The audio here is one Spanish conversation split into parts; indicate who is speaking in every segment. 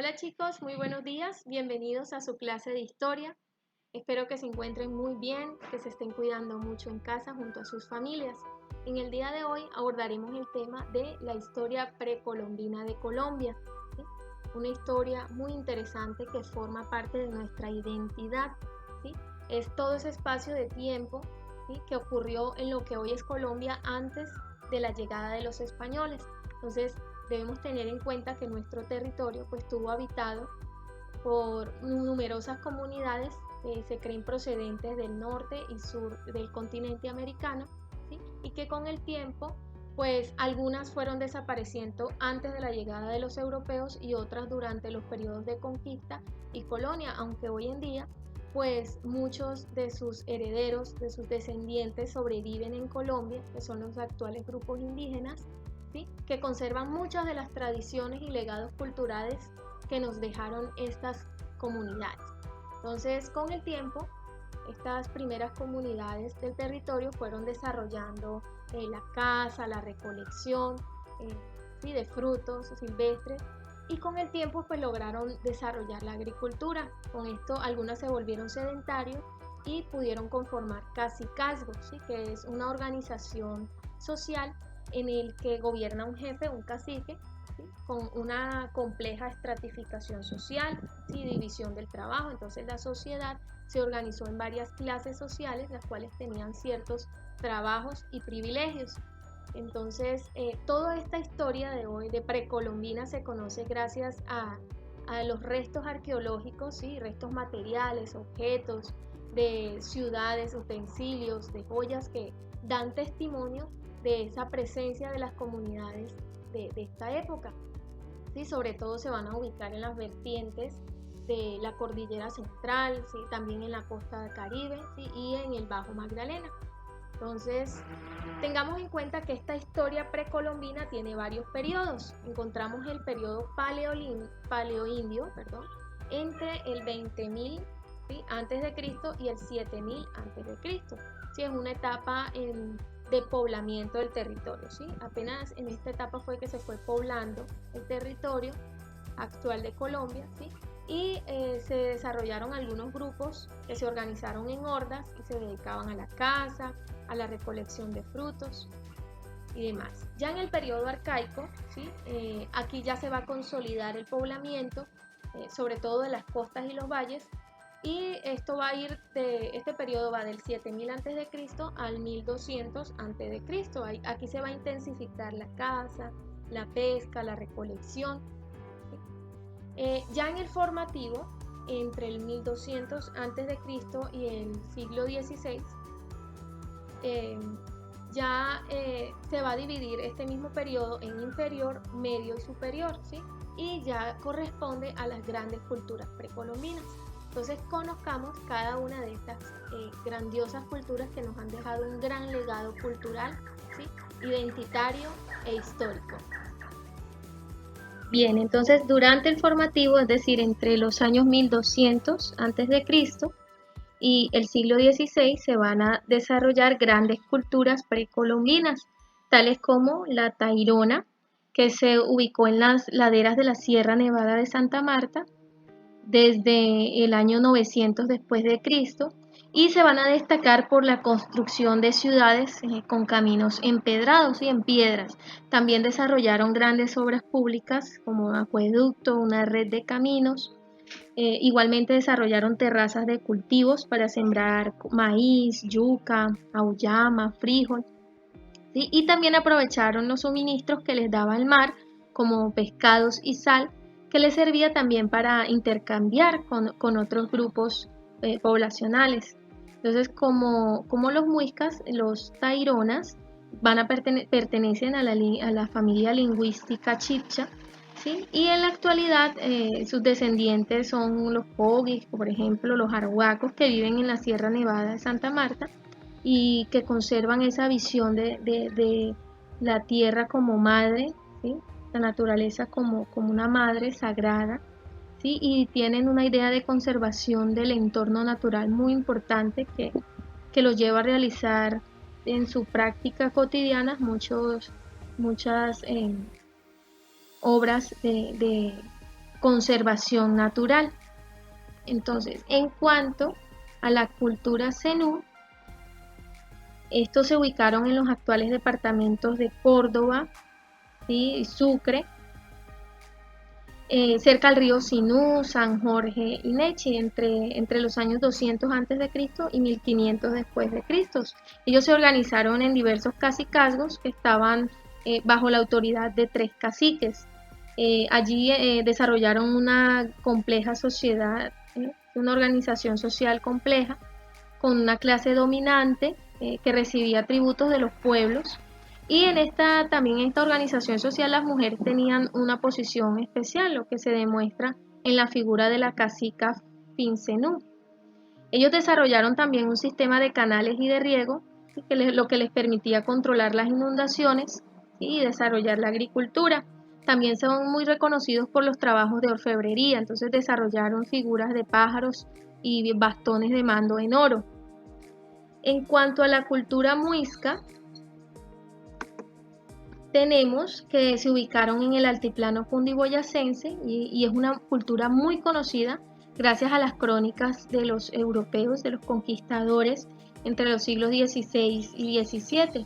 Speaker 1: Hola chicos, muy buenos días, bienvenidos a su clase de historia. Espero que se encuentren muy bien, que se estén cuidando mucho en casa junto a sus familias. En el día de hoy abordaremos el tema de la historia precolombina de Colombia, ¿sí? Una historia muy interesante que forma parte de nuestra identidad, ¿sí? Es todo ese espacio de tiempo, ¿sí?, que ocurrió en lo que hoy es Colombia antes de la llegada de los españoles. Entonces, debemos tener en cuenta que nuestro territorio pues estuvo habitado por numerosas comunidades que se creen procedentes del norte y sur del continente americano, ¿sí? Y que con el tiempo pues algunas fueron desapareciendo antes de la llegada de los europeos y otras durante los periodos de conquista y colonia, aunque hoy en día pues muchos de sus herederos, de sus descendientes sobreviven en Colombia, que son los actuales grupos indígenas, ¿sí?, que conservan muchas de las tradiciones y legados culturales que nos dejaron estas comunidades. Entonces, con el tiempo, estas primeras comunidades del territorio fueron desarrollando la caza, la recolección, ¿sí?, de frutos silvestres, y con el tiempo pues lograron desarrollar la agricultura. Con esto algunas se volvieron sedentarios y pudieron conformar cacicazgos, ¿sí?, que es una organización social en el que gobierna un jefe, un cacique, ¿sí?, con una compleja estratificación social, ¿sí?, división del trabajo. Entonces la sociedad se organizó en varias clases sociales, las cuales tenían ciertos trabajos y privilegios. Entonces, toda esta historia de hoy, de precolombina, se conoce gracias a los restos arqueológicos, ¿sí?, restos materiales, objetos de ciudades, utensilios, de joyas que dan testimonio de esa presencia de las comunidades de esta época, ¿sí? Sobre todo se van a ubicar en las vertientes de la cordillera central, ¿sí?, también en la costa caribe, ¿sí?, y en el Bajo Magdalena. Entonces, tengamos en cuenta que esta historia precolombina tiene varios periodos. Encontramos el periodo paleoindio, entre el 20.000, ¿sí?, antes de Cristo y el 7.000 antes de Cristo. Sí, es una etapa de poblamiento del territorio, ¿sí? Apenas en esta etapa fue que se fue poblando el territorio actual de Colombia, ¿sí? Y se desarrollaron algunos grupos que se organizaron en hordas y se dedicaban a la caza, a la recolección de frutos y demás. Ya en el periodo arcaico, ¿sí?, aquí ya se va a consolidar el poblamiento, sobre todo de las costas y los valles, y esto va a ir este periodo va del 7000 a.C. al 1200 a.C. Aquí se va a intensificar la caza, la pesca, la recolección. Ya en el formativo, entre el 1200 a.C. y el siglo XVI, se va a dividir este mismo periodo en inferior, medio y superior, ¿sí? Y ya corresponde a las grandes culturas precolombinas. Entonces conozcamos cada una de estas grandiosas culturas que nos han dejado un gran legado cultural, ¿sí?, identitario e histórico. Bien, entonces durante el formativo, es decir, entre los años 1200 a.C. y el siglo XVI, se van a desarrollar grandes culturas precolombinas, tales como la Tairona, que se ubicó en las laderas de la Sierra Nevada de Santa Marta desde el año 900 después de Cristo, y se van a destacar por la construcción de ciudades con caminos empedrados y en piedras. También desarrollaron grandes obras públicas como acueducto, una red de caminos. Igualmente desarrollaron terrazas de cultivos para sembrar maíz, yuca, auyama, frijol, ¿sí? Y también aprovecharon los suministros que les daba el mar, como pescados y sal, que les servía también para intercambiar con otros grupos poblacionales. Entonces, como los muiscas, los taironas pertenecen a la familia lingüística chibcha, ¿sí? Y en la actualidad sus descendientes son los poguis, por ejemplo, los arhuacos, que viven en la Sierra Nevada de Santa Marta y que conservan esa visión de la tierra como madre, ¿sí?, la naturaleza como una madre sagrada, ¿sí?, y tienen una idea de conservación del entorno natural muy importante que los lleva a realizar en su práctica cotidiana muchas obras conservación natural. Entonces, en cuanto a la cultura zenú, estos se ubicaron en los actuales departamentos de Córdoba, ¿sí? y Sucre, cerca al río Sinú, San Jorge y Nechi, entre los años 200 a.C. y 1500 después de Cristo. Ellos se organizaron en diversos cacicazgos que estaban bajo la autoridad de 3 caciques. Allí desarrollaron una compleja sociedad, una organización social compleja, con una clase dominante que recibía tributos de los pueblos. Y también en esta organización social las mujeres tenían una posición especial, lo que se demuestra en la figura de la cacica Fincenú. Ellos desarrollaron también un sistema de canales y de riego, lo que les permitía controlar las inundaciones, y desarrollar la agricultura. También son muy reconocidos por los trabajos de orfebrería, entonces desarrollaron figuras de pájaros y bastones de mando en oro. En cuanto a la cultura muisca, tenemos que se ubicaron en el altiplano cundiboyacense y es una cultura muy conocida gracias a las crónicas de los europeos, de los conquistadores entre los siglos XVI y XVII,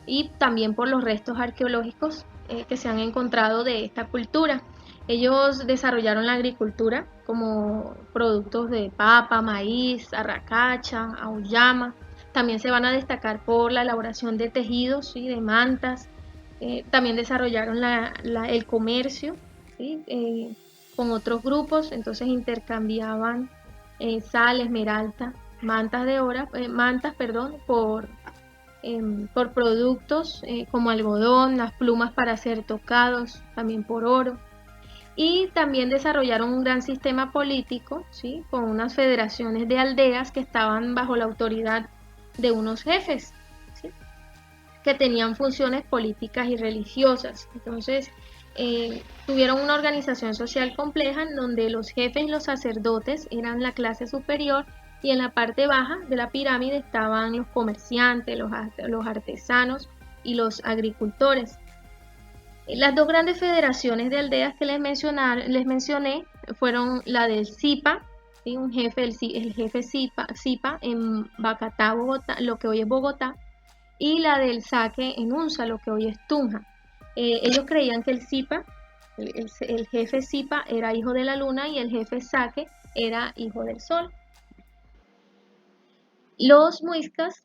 Speaker 1: y también por los restos arqueológicos que se han encontrado de esta cultura. Ellos desarrollaron la agricultura como productos de papa, maíz, arracacha, auyama. También se van a destacar por la elaboración de tejidos, ¿sí? de mantas. También desarrollaron el comercio, ¿sí? Con otros grupos, entonces intercambiaban sal, esmeralda, mantas, por productos como algodón, las plumas para hacer tocados, también por oro. Y también desarrollaron un gran sistema político, ¿sí? con unas federaciones de aldeas que estaban bajo la autoridad de unos jefes, ¿sí? que tenían funciones políticas y religiosas. Entonces, tuvieron una organización social compleja en donde los jefes y los sacerdotes eran la clase superior, y en la parte baja de la pirámide estaban los comerciantes, los artesanos y los agricultores. Las 2 grandes federaciones de aldeas que les mencioné fueron la del Zipa, ¿sí? el jefe Zipa en Bacatá, Bogotá, lo que hoy es Bogotá, y la del Saque en Unza, lo que hoy es Tunja. Ellos creían que el Zipa, el jefe Zipa era hijo de la luna y el jefe Saque era hijo del sol. Los muiscas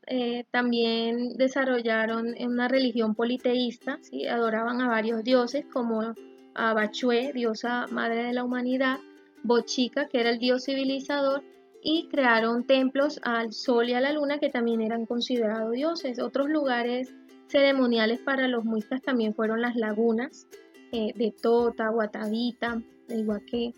Speaker 1: también desarrollaron una religión politeísta, ¿sí? adoraban a varios dioses como a Bachué, diosa madre de la humanidad, Bochica, que era el dios civilizador, y crearon templos al sol y a la luna que también eran considerados dioses. Otros lugares ceremoniales para los muiscas también fueron las lagunas de Tota, Guatavita, de Iguaqué,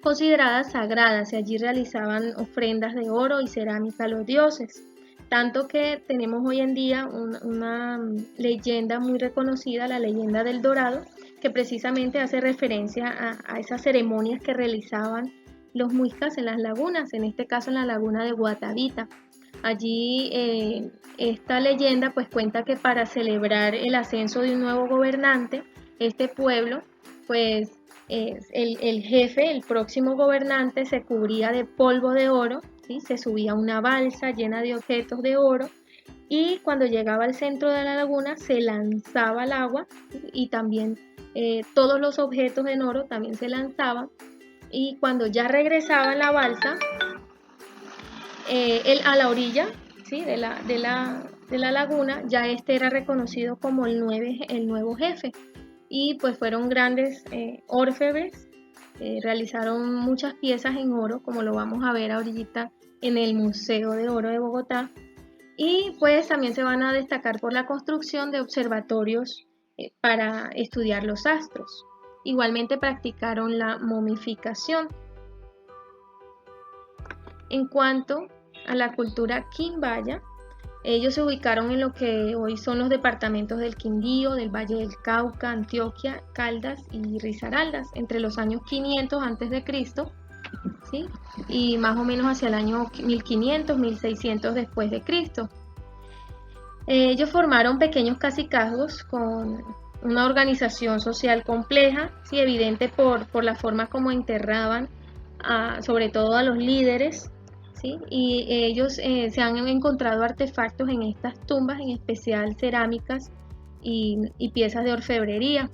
Speaker 1: consideradas sagradas, y allí realizaban ofrendas de oro y cerámica a los dioses. Tanto que tenemos hoy en día una leyenda muy reconocida, la leyenda del Dorado, que precisamente hace referencia a esas ceremonias que realizaban los muiscas en las lagunas, en este caso en la laguna de Guatavita. Allí esta leyenda pues cuenta que para celebrar el ascenso de un nuevo gobernante, este pueblo pues el jefe, el próximo gobernante, se cubría de polvo de oro, ¿sí? Se subía a una balsa llena de objetos de oro, y cuando llegaba al centro de la laguna se lanzaba al agua, ¿sí? y también todos los objetos en oro también se lanzaban, y cuando ya regresaba en la balsa a la orilla, ¿sí? de la laguna, ya este era reconocido como el nuevo jefe. Y pues fueron grandes orfebres, realizaron muchas piezas en oro, como lo vamos a ver ahorita en el Museo de Oro de Bogotá, y pues también se van a destacar por la construcción de observatorios para estudiar los astros. Igualmente practicaron la momificación. En cuanto a la cultura quimbaya, ellos se ubicaron en lo que hoy son los departamentos del Quindío, del Valle del Cauca, Antioquia, Caldas y Risaraldas, entre los años 500 a.C., ¿sí? y más o menos hacia el año 1500, 1600 después de Cristo. Ellos formaron pequeños cacicazgos con una organización social compleja, sí, evidente por la forma como enterraban sobre todo a los líderes, ¿sí? Y ellos se han encontrado artefactos en estas tumbas, en especial cerámicas y piezas de orfebrería.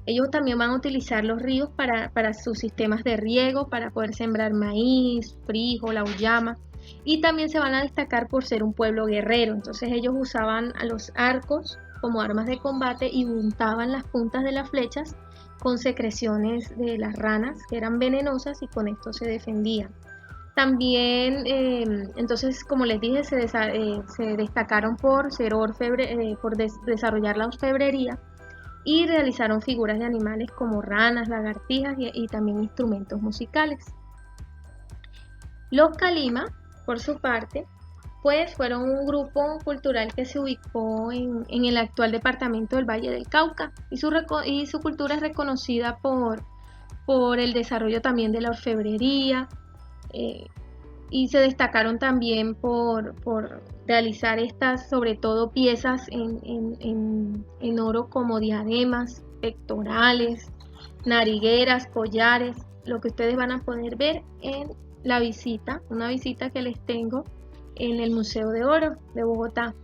Speaker 1: Ellos también van a utilizar los ríos para sus sistemas de riego, para poder sembrar maíz, frijol, auyama, y también se van a destacar por ser un pueblo guerrero. Entonces ellos usaban a los arcos como armas de combate y untaban las puntas de las flechas con secreciones de las ranas que eran venenosas y con esto se defendían. También, entonces, como les dije, se destacaron por ser desarrollar la orfebrería y realizaron figuras de animales como ranas, lagartijas y también instrumentos musicales. Los Calima, por su parte, pues fueron un grupo cultural que se ubicó en el actual departamento del Valle del Cauca y su cultura es reconocida por el desarrollo también de la orfebrería, y se destacaron también por realizar estas, sobre todo, piezas en oro como diademas, pectorales, narigueras, collares, lo que ustedes van a poder ver en la visita, una visita que les tengo en el Museo de Oro de Bogotá.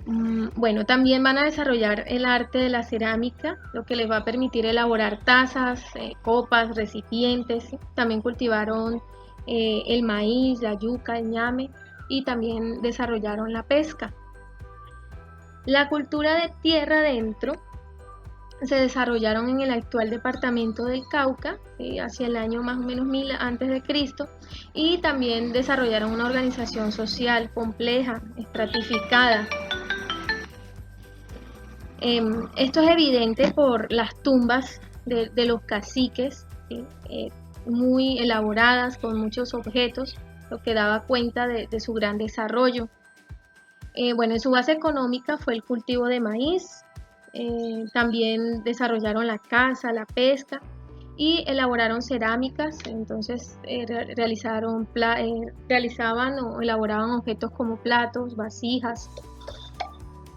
Speaker 1: Bueno, también van a desarrollar el arte de la cerámica, lo que les va a permitir elaborar tazas, copas, recipientes. ¿Sí? También cultivaron el maíz, la yuca, el ñame y también desarrollaron la pesca. La cultura de tierra adentro se desarrollaron en el actual departamento del Cauca, hacia el año más o menos 1000 a.C., y también desarrollaron una organización social compleja, estratificada. Esto es evidente por las tumbas de los caciques, ¿sí? Muy elaboradas, con muchos objetos, lo que daba cuenta de su gran desarrollo. Bueno, en su base económica fue el cultivo de maíz, también desarrollaron la caza, la pesca y elaboraron cerámicas. Entonces realizaban o elaboraban objetos como platos, vasijas,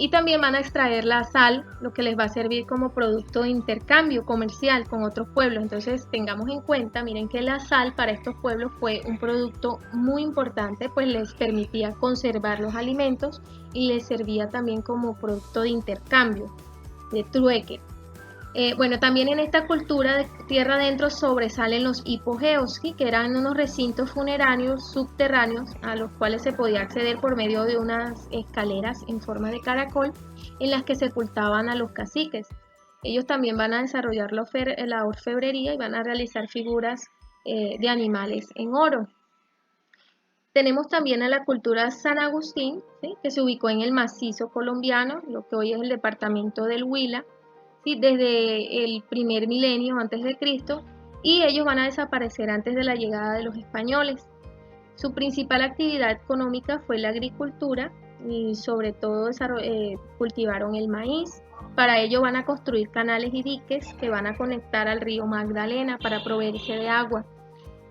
Speaker 1: y también van a extraer la sal, lo que les va a servir como producto de intercambio comercial con otros pueblos. Entonces tengamos en cuenta, miren que la sal para estos pueblos fue un producto muy importante, pues les permitía conservar los alimentos y les servía también como producto de intercambio, de trueque. Bueno, también en esta cultura de tierra adentro sobresalen los hipogeos, ¿sí? Que eran unos recintos funerarios subterráneos a los cuales se podía acceder por medio de unas escaleras en forma de caracol en las que sepultaban a los caciques. Ellos también van a desarrollar la orfebrería y van a realizar figuras de animales en oro. Tenemos también a la cultura San Agustín, ¿sí? Que se ubicó en el macizo colombiano, lo que hoy es el departamento del Huila, ¿sí? Desde el primer milenio antes de Cristo, y ellos van a desaparecer antes de la llegada de los españoles. Su principal actividad económica fue la agricultura y sobre todo cultivaron el maíz. Para ello van a construir canales y diques que van a conectar al río Magdalena para proveerse de agua.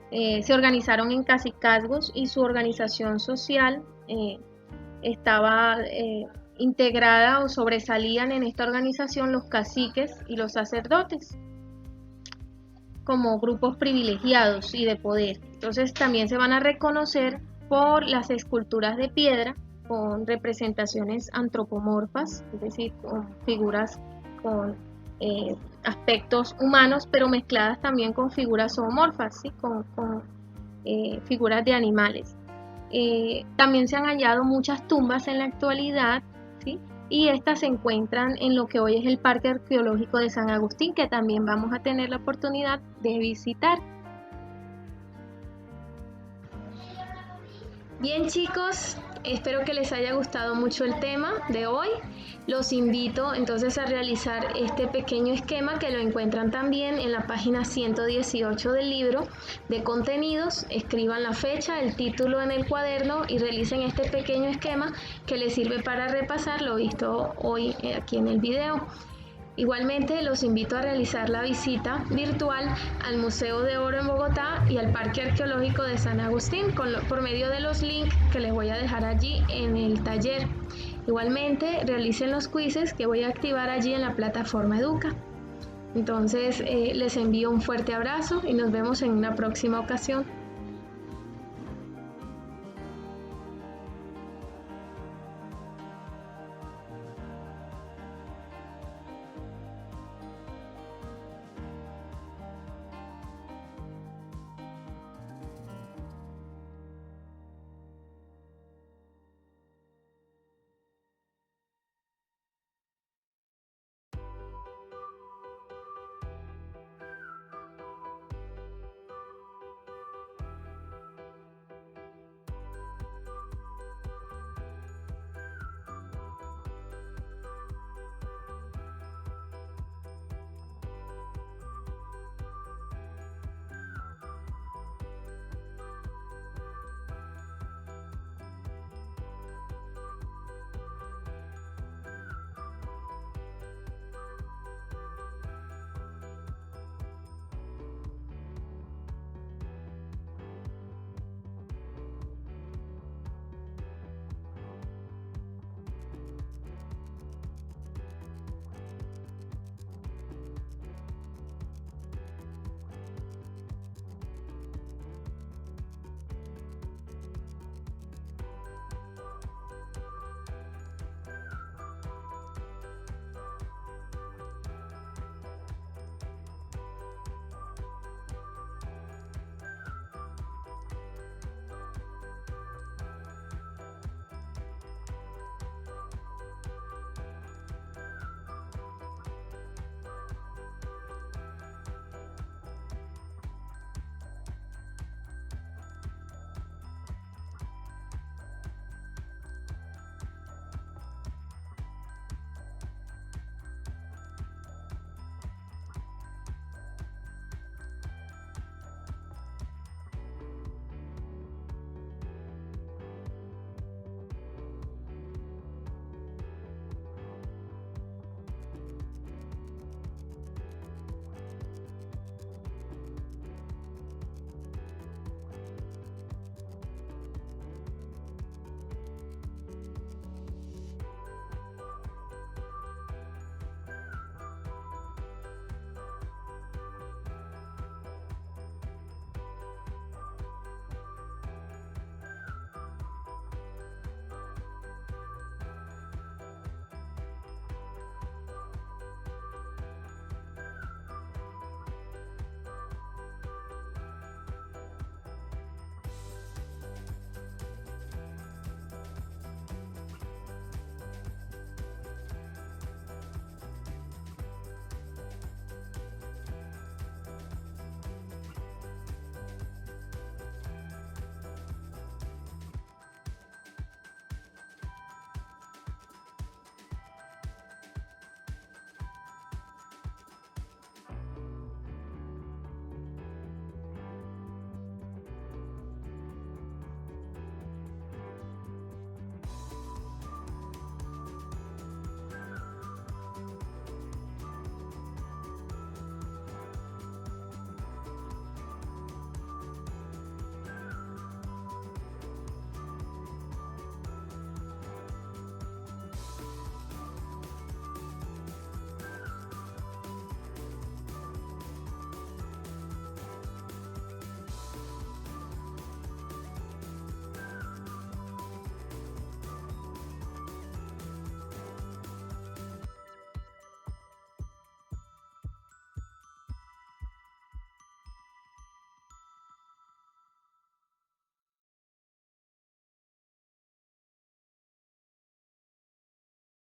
Speaker 1: Se organizaron en cacicazgos y su organización social estaba integrada o sobresalían en esta organización los caciques y los sacerdotes como grupos privilegiados y de poder. Entonces también se van a reconocer por las esculturas de piedra con representaciones antropomorfas, es decir, con figuras con aspectos humanos, pero mezcladas también con figuras zoomorfas, ¿sí? con figuras de animales. También se han hallado muchas tumbas en la actualidad, ¿sí? Y estas se encuentran en lo que hoy es el Parque Arqueológico de San Agustín, que también vamos a tener la oportunidad de visitar. Bien, chicos, espero que les haya gustado mucho el tema de hoy. Los invito entonces a realizar este pequeño esquema que lo encuentran también en la página 118 del libro de contenidos. Escriban la fecha, el título en el cuaderno y realicen este pequeño esquema que les sirve para repasar lo visto hoy aquí en el video. Igualmente los invito a realizar la visita virtual al Museo de Oro en Bogotá y al Parque Arqueológico de San Agustín por medio de los links que les voy a dejar allí en el taller. Igualmente, realicen los quizzes que voy a activar allí en la plataforma Educa. Entonces, les envío un fuerte abrazo y nos vemos en una próxima ocasión.